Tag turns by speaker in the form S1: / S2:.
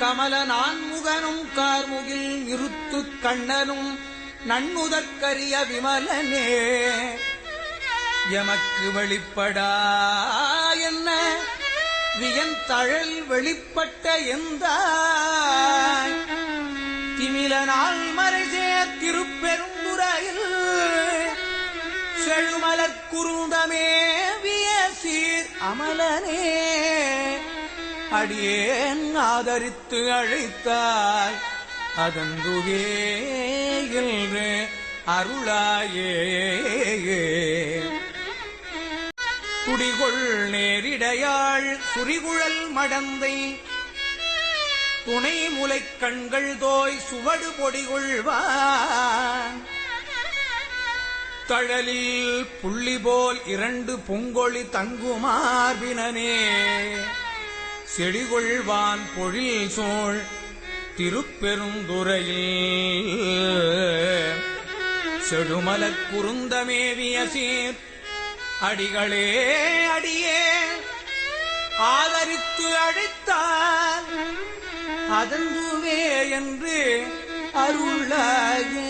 S1: கமல நான்முகனும் கார்முகில் நிறுத்து கண்ணனும் நன்முதற்கரிய விமலனே எமக்கு வெளிப்படா என்ன வியந்தழல் வெளிப்பட்ட எந்தாய் திமிலனால் மறைசேர் திருப்பெருந்துறையில் செழுமலர் குருந்தமே வியசீர் அமலனே அடியேன் ஆதரித்து அழைத்தாய் அதந்துவே என்று அருளாயே குடிகொள் நேரிடையாள் சுரிகுழல் மடந்தை துணை முலைக் கண்கள் தோய் சுவடு பொடிகொள்வான் தழலில் புள்ளி போல் 2 பொங்கொழி தங்குமார்பினனே செடிகொள்வான் பொழில் சோழ் திருப்பெருந்துறையில் செடுமலக் குருந்தமேவிய சீர் அடிகளே அடியே ஆதரித்து அழைத்தால் அதந்துவே என்று அருளாயே.